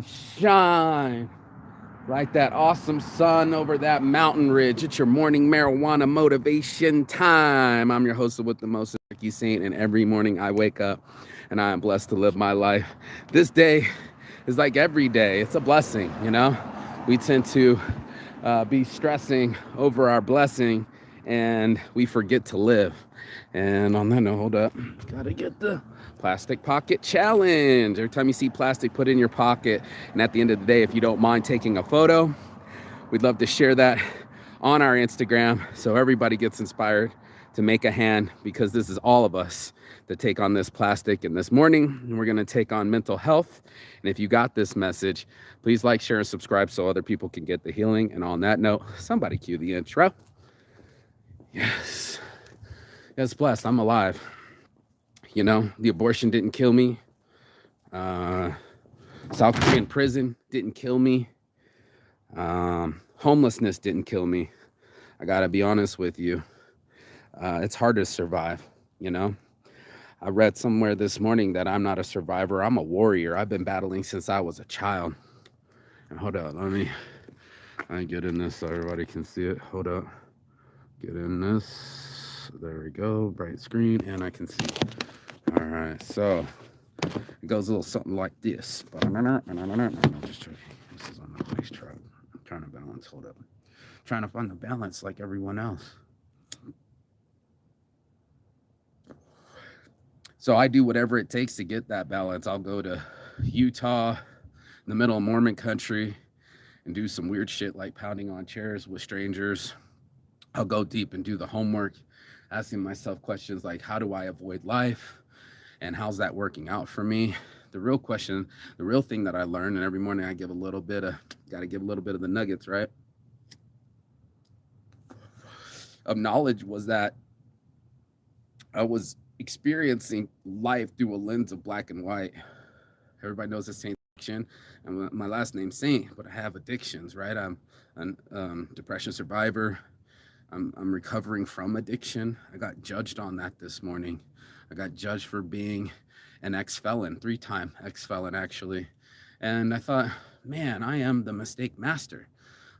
and shine like that awesome sun over that mountain ridge. It's your morning marijuana motivation time. I'm your host of With the Most, Ricky Saint, and every morning I wake up and I am blessed to live my life. This day is like every day. It's a blessing, you know? We tend to be stressing over our blessing and we forget to live. And on that note, hold up. Gotta get the plastic pocket challenge. Every time you see plastic, put it in your pocket. And at the end of the day, if you don't mind taking a photo, we'd love to share that on our Instagram so everybody gets inspired to make a hand, because this is all of us that take on this plastic. And this morning, we're gonna take on mental health. And if you got this message, please like, share, and subscribe so other people can get the healing. And on that note, somebody cue the intro. Yes. Yes, blessed. I'm alive. You know, the abortion didn't kill me. South Korean prison didn't kill me. Homelessness didn't kill me. I gotta be honest with you. It's hard to survive, you know? I read somewhere this morning that I'm not a survivor. I'm a warrior. I've been battling since I was a child. And hold up, let me get in this so everybody can see it. Hold up. Get in this. There we go. Bright screen, and I can see. All right, so it goes a little something like this. This is on nobody's truck. I'm trying to balance. Hold up. Trying to find the balance like everyone else. So I do whatever it takes to get that balance. I'll go to Utah, in the middle of Mormon country, and do some weird shit like pounding on chairs with strangers. I'll go deep and do the homework, asking myself questions like, how do I avoid life? And how's that working out for me? The real question, the real thing that I learned, and every morning I give a little bit of, gotta give a little bit of the nuggets, right? Of knowledge was that I was experiencing life through a lens of black and white. Everybody knows the Saint addiction, and my last name's Saint, but I have addictions, right? I'm a depression survivor. I'm recovering from addiction. I got judged on that this morning. I got judged for being an ex-felon, 3-time ex-felon actually. And I thought, man, I am the mistake master.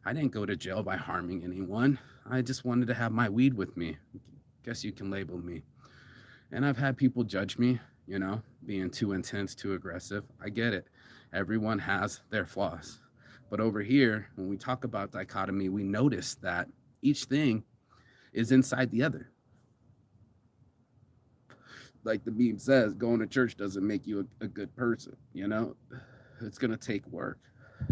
I didn't go to jail by harming anyone. I just wanted to have my weed with me. Guess you can label me. And I've had people judge me, you know, being too intense, too aggressive. I get it. Everyone has their flaws. But over here, when we talk about dichotomy, we notice that each thing is inside the other. Like the meme says, going to church doesn't make you a good person, you know? It's gonna take work.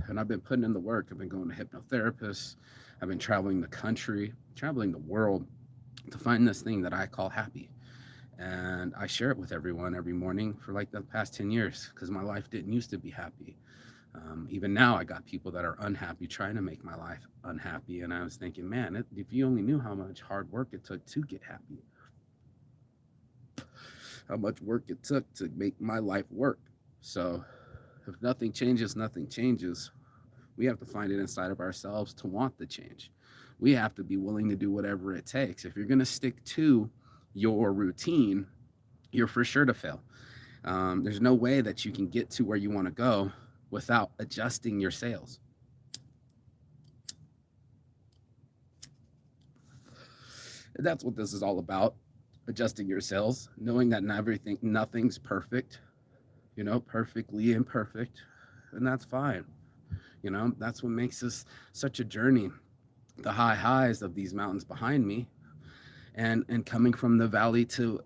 And I've been putting in the work. I've been going to hypnotherapists. I've been traveling the country, traveling the world to find this thing that I call happy. And I share it with everyone every morning for like the past 10 years, because my life didn't used to be happy. Even now, I got people that are unhappy trying to make my life unhappy. And I was thinking, man, if you only knew how much hard work it took to get happy, how much work it took to make my life work. So if nothing changes, nothing changes. We have to find it inside of ourselves to want the change. We have to be willing to do whatever it takes. If you're going to stick to your routine, you're for sure to fail. There's no way that you can get to where you want to go without adjusting your sails. And that's what this is all about, adjusting your sails, knowing that nothing's perfect, you know, perfectly imperfect, and that's fine. You know, that's what makes this such a journey. The high highs of these mountains behind me, and coming from the valley to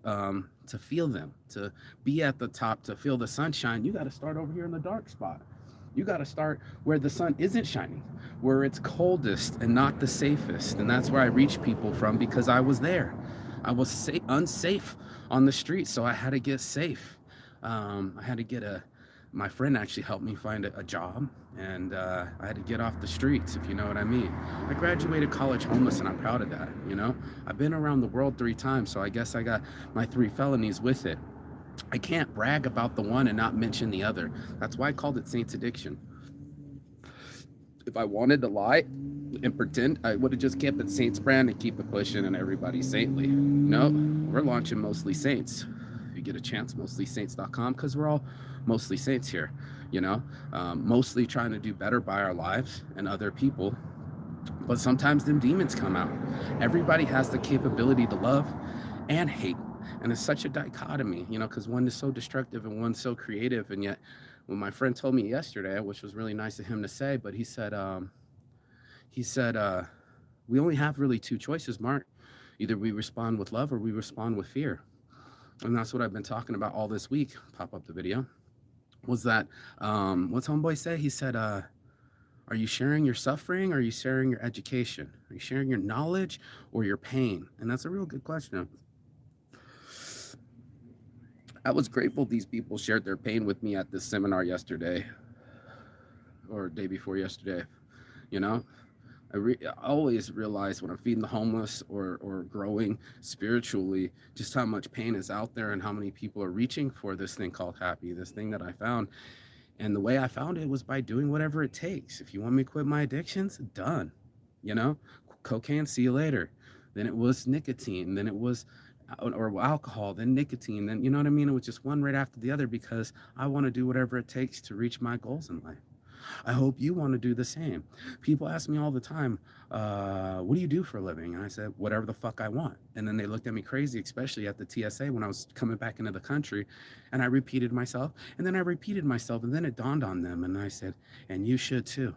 feel them, to be at the top, to feel the sunshine. You got to start over here in the dark spot. You got to start where the sun isn't shining, where it's coldest and not the safest. And that's where I reach people from, because I was there. I was unsafe on the street, so I had to get safe. I had to get my friend actually helped me find a job, and I had to get off the streets, if you know what I mean. I graduated college homeless, and I'm proud of that, you know. I've been around the world 3 times, so I guess I got my 3 felonies with it. I can't brag about the one and not mention the other. That's why I called it Saint's Addiction. If I wanted to lie and pretend, I would have just kept it Saints brand and keep it pushing and everybody saintly. No, we're launching mostly Saints. get a chance, mostlysaints.com, because we're all mostly saints here, you know, mostly trying to do better by our lives and other people. But sometimes them demons come out. Everybody has the capability to love and hate. And it's such a dichotomy, you know, because one is so destructive and one's so creative. And yet, when my friend told me yesterday, which was really nice of him to say, but he said, we only have really two choices, Mark. Either we respond with love or we respond with fear. And that's what I've been talking about all this week. Pop up the video. Was that, what's homeboy say? He said, are you sharing your suffering or are you sharing your education? Are you sharing your knowledge or your pain? And that's a real good question. I was grateful these people shared their pain with me at this seminar yesterday or day before yesterday. You know, I always realize when I'm feeding the homeless or growing spiritually, just how much pain is out there and how many people are reaching for this thing called happy, this thing that I found. And the way I found it was by doing whatever it takes. If you want me to quit my addictions, done. You know, cocaine, see you later. Then it was nicotine. Then it was or alcohol, then nicotine. Then, you know what I mean? It was just one right after the other because I want to do whatever it takes to reach my goals in life. I hope you want to do the same. People ask me all the time, what do you do for a living? And I said, whatever the fuck I want. And then they looked at me crazy, especially at the TSA when I was coming back into the country. And I repeated myself, and then I repeated myself, and then it dawned on them. And I said, and you should too.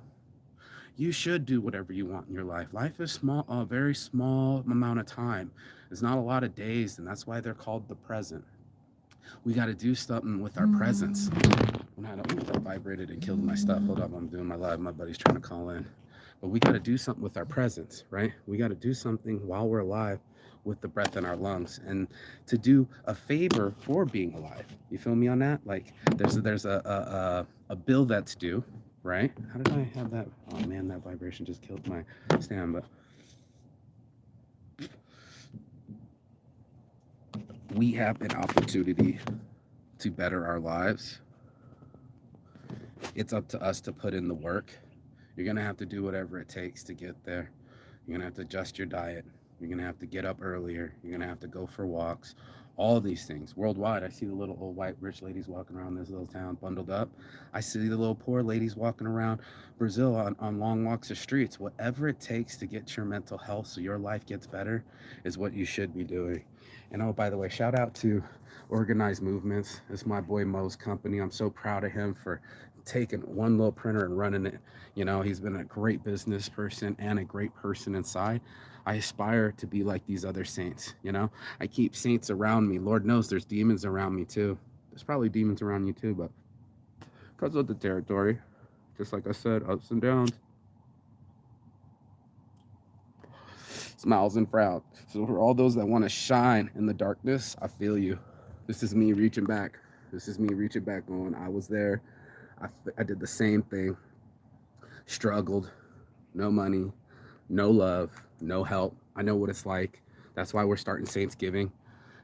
You should do whatever you want in your life. Life is small, a very small amount of time. There's not a lot of days, and that's why they're called the present. We got to do something with our presence. That vibrated and killed my stuff. Hold up, I'm doing my live. My buddy's trying to call in. But we got to do something with our presence, right? We got to do something while we're alive with the breath in our lungs and to do a favor for being alive. You feel me on that? Like there's a bill that's due, right? How did I have that? Oh man, that vibration just killed my stand. But we have an opportunity to better our lives. It's up to us to put in the work. You're going to have to do whatever it takes to get there. You're going to have to adjust your diet. You're going to have to get up earlier. You're going to have to go for walks. All these things. Worldwide, I see the little old white rich ladies walking around this little town bundled up. I see the little poor ladies walking around Brazil on long walks of streets. Whatever it takes to get your mental health so your life gets better is what you should be doing. And oh, by the way, shout out to Organized Movements. It's my boy Mo's company. I'm so proud of him for taking one little printer and running it. You know, he's been a great business person and a great person inside. I aspire to be like these other saints, you know. I keep saints around me. Lord knows there's demons around me too. There's probably demons around you too, but because of the territory, just like I said, ups and downs. Smiles and frowns. So for all those that want to shine in the darkness, I feel you. This is me reaching back. This is me reaching back going, I was there. I did the same thing. Struggled. No money. No love. No help. I know what it's like. That's why we're starting Saintsgiving.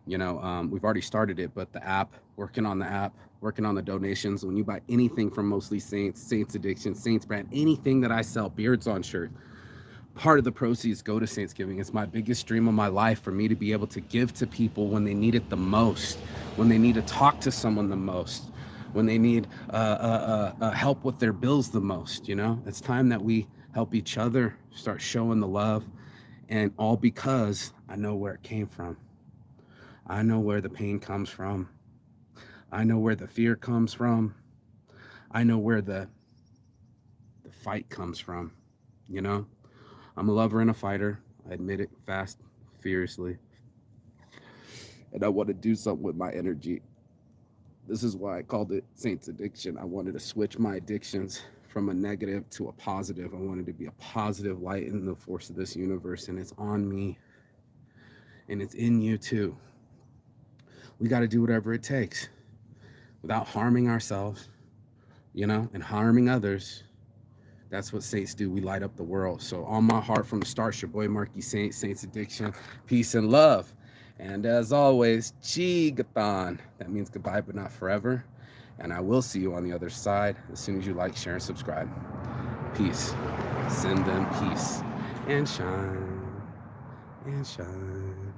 You know, we've already started it, but the app, working on the donations. When you buy anything from Mostly Saints, Saints Addiction, Saints Brand, anything that I sell, Beards on shirt, part of the proceeds go to Saintsgiving. It's my biggest dream of my life for me to be able to give to people when they need it the most, when they need to talk to someone the most, when they need help with their bills the most. You know, it's time that we help each other, start showing the love, and all because I know where it came from. I know where the pain comes from. I know where the fear comes from. I know where the fight comes from. You know, I'm a lover and a fighter. I admit it fast, furiously. And I want to do something with my energy. This is why I called it Saints Addiction. I wanted to switch my addictions from a negative to a positive. I wanted to be a positive light in the force of this universe, and it's on me, and it's in you too. We got to do whatever it takes without harming ourselves, you know, and harming others. That's what saints do. We light up the world. So on my heart from the start, your boy Marky Saint, Saints Addiction, peace and love. And as always, Chigathon. That means goodbye, but not forever. And I will see you on the other side as soon as you like, share, and subscribe. Peace. Send them peace. And shine. And shine.